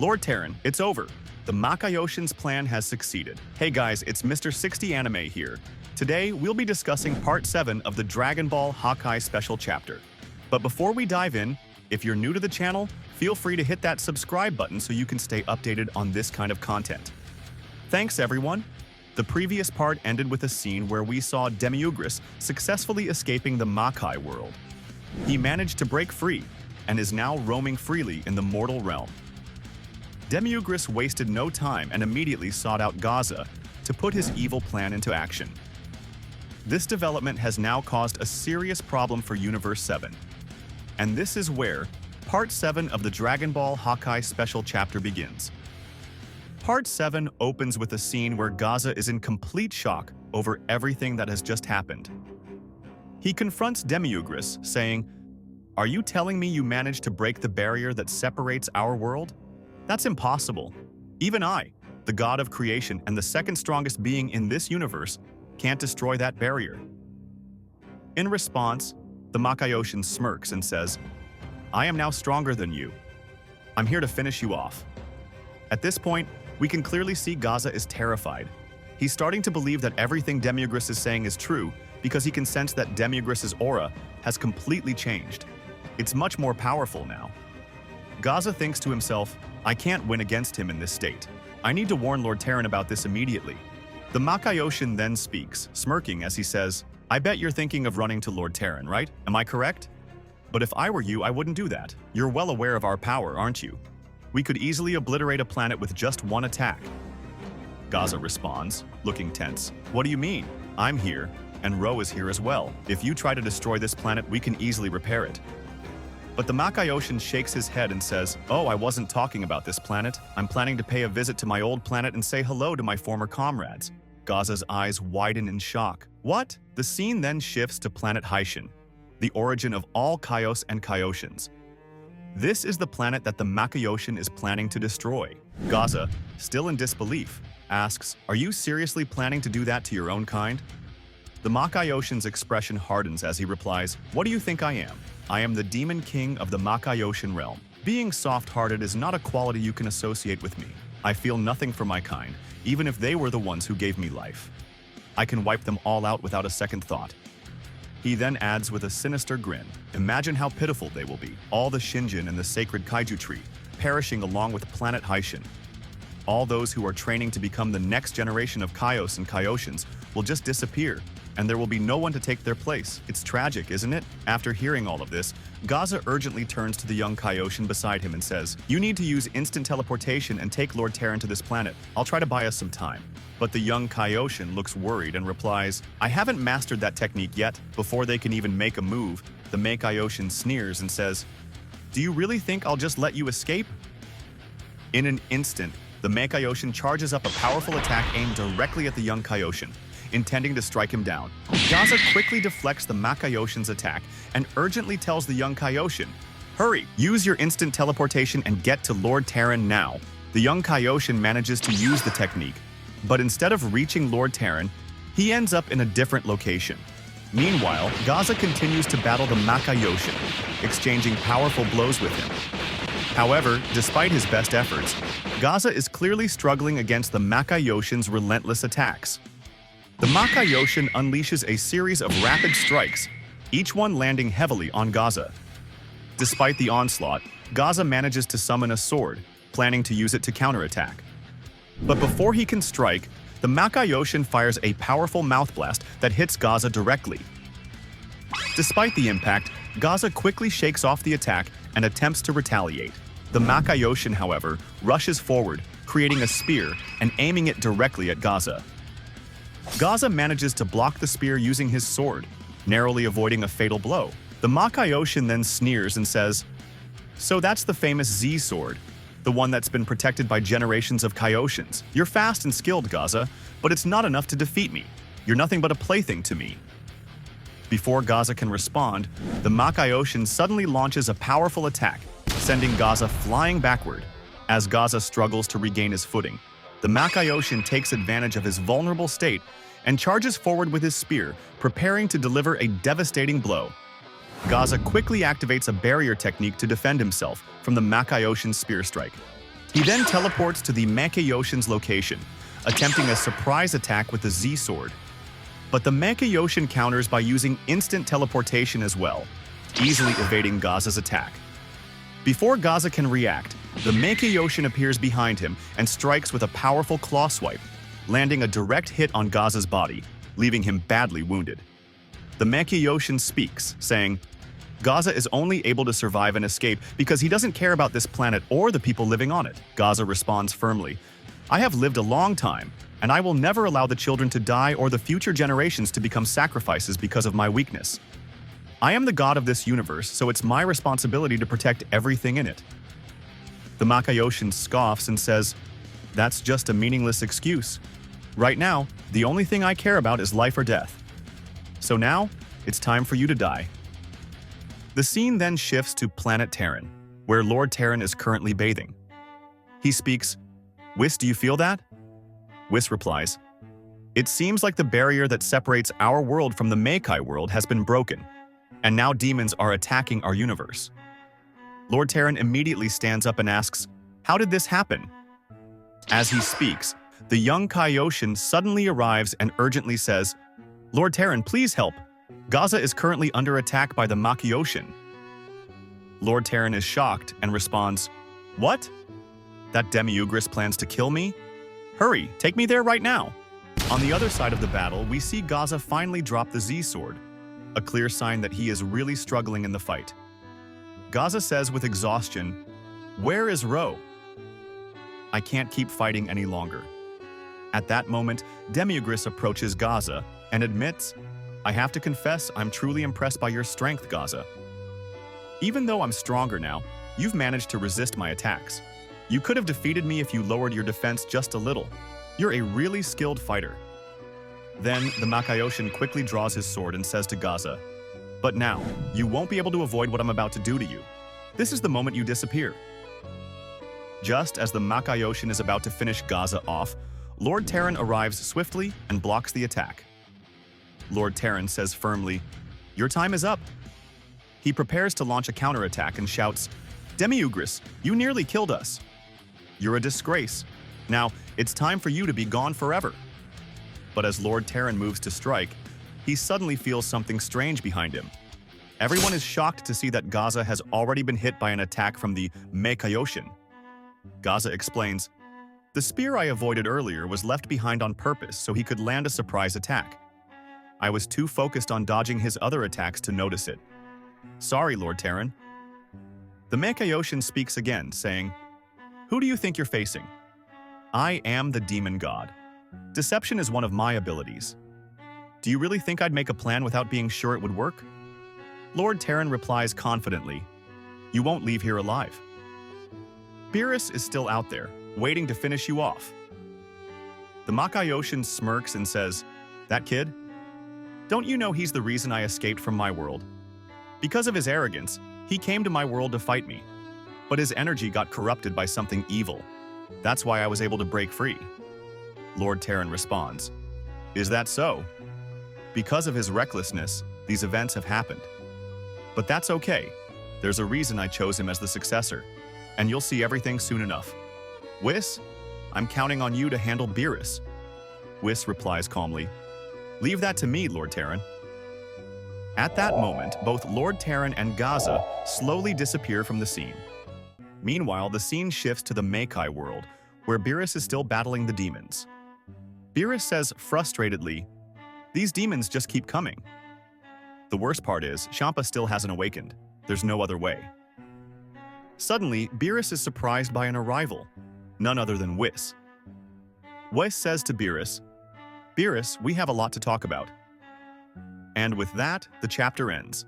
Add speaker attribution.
Speaker 1: Lord Taran, it's over. The Makaioshin's plan has succeeded. Hey guys, it's Mr. 60 Anime here. Today, we'll be discussing Part 7 of the Dragon Ball Hakai Special Chapter. But before we dive in, if you're new to the channel, feel free to hit that subscribe button so you can stay updated on this kind of content. Thanks everyone! The previous part ended with a scene where we saw Demiurgus successfully escaping the Makai world. He managed to break free and is now roaming freely in the mortal realm. Demiurgus wasted no time and immediately sought out Gaza to put his evil plan into action. This development has now caused a serious problem for Universe 7. And this is where Part 7 of the Dragon Ball Hakai Special Chapter begins. Part 7 opens with a scene where Gaza is in complete shock over everything that has just happened. He confronts Demiurgus, saying, "Are you telling me you managed to break the barrier that separates our world? That's impossible. Even I, the god of creation and the second strongest being in this universe, can't destroy that barrier." In response, the Makaioshin smirks and says, "I am now stronger than you. I'm here to finish you off." At this point, we can clearly see Gaza is terrified. He's starting to believe that everything Demiurgus is saying is true because he can sense that Demiurgus's aura has completely changed. It's much more powerful now. Gaza thinks to himself, "I can't win against him in this state. I need to warn Lord Taran about this immediately." The Makaioshin then speaks, smirking as he says, "I bet you're thinking of running to Lord Taran, right? Am I correct? But if I were you, I wouldn't do that. You're well aware of our power, aren't you? We could easily obliterate a planet with just one attack." Gaza responds, looking tense. "What do you mean? I'm here, and Ro is here as well. If you try to destroy this planet, we can easily repair it." But the Makaioshin shakes his head and says, "Oh, I wasn't talking about this planet. I'm planning to pay a visit to my old planet and say hello to my former comrades." Gaza's eyes widen in shock. What? The scene then shifts to planet Haishin, the origin of all Kaios and Kaioshins. This is the planet that the Makaioshin is planning to destroy. Gaza, still in disbelief, asks, "Are you seriously planning to do that to your own kind?" The Makaioshin's expression hardens as he replies, "What do you think I am? I am the demon king of the Makaioshin realm. Being soft-hearted is not a quality you can associate with me. I feel nothing for my kind, even if they were the ones who gave me life. I can wipe them all out without a second thought." He then adds with a sinister grin, "Imagine how pitiful they will be, all the Shinjin and the sacred kaiju tree, perishing along with planet Haishin. All those who are training to become the next generation of Kaios and Kaioshins will just disappear, and there will be no one to take their place. It's tragic, isn't it?" After hearing all of this, Gaza urgently turns to the young Kaioshin beside him and says, "You need to use instant teleportation and take Lord Taran to this planet. I'll try to buy us some time." But the young Kaioshin looks worried and replies, "I haven't mastered that technique yet." Before they can even make a move, the Makaioshin sneers and says, "Do you really think I'll just let you escape?" In an instant, the Makaioshin charges up a powerful attack aimed directly at the young Kaioshin, intending to strike him down. Gaza quickly deflects the Makaioshin's attack and urgently tells the young Kaioshin, "Hurry, use your instant teleportation and get to Lord Taran now." The young Kaioshin manages to use the technique, but instead of reaching Lord Taran, he ends up in a different location. Meanwhile, Gaza continues to battle the Makaioshin, exchanging powerful blows with him. However, despite his best efforts, Gaza is clearly struggling against the Makaioshin's relentless attacks. The Makaioshin unleashes a series of rapid strikes, each one landing heavily on Gaza. Despite the onslaught, Gaza manages to summon a sword, planning to use it to counterattack. But before he can strike, the Makaioshin fires a powerful mouth blast that hits Gaza directly. Despite the impact, Gaza quickly shakes off the attack and attempts to retaliate. The Makaioshin, however, rushes forward, creating a spear and aiming it directly at Gaza. Gaza manages to block the spear using his sword, narrowly avoiding a fatal blow. The Makaioshin then sneers and says, "So that's the famous Z sword, the one that's been protected by generations of Kaioshins. You're fast and skilled, Gaza, but it's not enough to defeat me. You're nothing but a plaything to me." Before Gaza can respond, the Makaioshin suddenly launches a powerful attack, sending Gaza flying backward. As Gaza struggles to regain his footing, the Makaioshin takes advantage of his vulnerable state and charges forward with his spear, preparing to deliver a devastating blow. Gaza quickly activates a barrier technique to defend himself from the Makaioshin spear strike. He then teleports to the Makayoshin's location, attempting a surprise attack with the Z-Sword. But the Makayoshin counters by using instant teleportation as well, easily evading Gaza's attack. Before Gaza can react, the Makayoshin appears behind him and strikes with a powerful claw swipe, landing a direct hit on Gaza's body, leaving him badly wounded. The Makayoshin speaks, saying, Gaza is only able to survive and escape because he doesn't care about this planet or the people living on it. Gaza responds firmly, I have lived a long time, and I will never allow the children to die or the future generations to become sacrifices because of my weakness. I am the god of this universe, so it's my responsibility to protect everything in it. The Makayoshin scoffs and says, That's just a meaningless excuse. Right now, the only thing I care about is life or death. So now, it's time for you to die. The scene then shifts to planet Taran, where Lord Taran is currently bathing. He speaks, Whis, do you feel that? Whis replies, It seems like the barrier that separates our world from the Makai world has been broken, and now demons are attacking our universe. Lord Taran immediately stands up and asks, How did this happen? As he speaks, the young Kaioshin suddenly arrives and urgently says, Lord Taran, please help. Gaza is currently under attack by the Makayoshin. Lord Taran is shocked and responds, What? That Demiurgus plans to kill me? Hurry, take me there right now. On the other side of the battle, we see Gaza finally drop the Z-Sword, a clear sign that he is really struggling in the fight. Gaza says with exhaustion, Where is Ro? I can't keep fighting any longer. At that moment, Demiurgus approaches Gaza and admits, I have to confess I'm truly impressed by your strength, Gaza. Even though I'm stronger now, you've managed to resist my attacks. You could have defeated me if you lowered your defense just a little. You're a really skilled fighter. Then, the Makayoshin quickly draws his sword and says to Gaza, But now, you won't be able to avoid what I'm about to do to you. This is the moment you disappear. Just as the Makayoshin is about to finish Gaza off, Lord Taran arrives swiftly and blocks the attack. Lord Taran says firmly, Your time is up. He prepares to launch a counterattack and shouts, Demiurgus, you nearly killed us. You're a disgrace. Now, it's time for you to be gone forever. But as Lord Taran moves to strike, he suddenly feels something strange behind him. Everyone is shocked to see that Gaza has already been hit by an attack from the Makayoshin. Gaza explains, The spear I avoided earlier was left behind on purpose so he could land a surprise attack. I was too focused on dodging his other attacks to notice it. Sorry, Lord Taran. The Makayoshin speaks again, saying, Who do you think you're facing? I am the demon god. Deception is one of my abilities. Do you really think I'd make a plan without being sure it would work? Lord Taran replies confidently, You won't leave here alive. Beerus is still out there, waiting to finish you off. The Makayoshin smirks and says, That kid? Don't you know he's the reason I escaped from my world? Because of his arrogance, he came to my world to fight me. But his energy got corrupted by something evil. That's why I was able to break free. Lord Taran responds, Is that so? Because of his recklessness, these events have happened. But that's okay. There's a reason I chose him as the successor, and you'll see everything soon enough. Whis, I'm counting on you to handle Beerus. Whis replies calmly, Leave that to me, Lord Taran. At that moment, both Lord Taran and Gaza slowly disappear from the scene. Meanwhile, the scene shifts to the Makai world, where Beerus is still battling the demons. Beerus says frustratedly, These demons just keep coming. The worst part is, Champa still hasn't awakened. There's no other way. Suddenly, Beerus is surprised by an arrival, none other than Whis. Whis says to Beerus, Beerus, we have a lot to talk about. And with that, the chapter ends.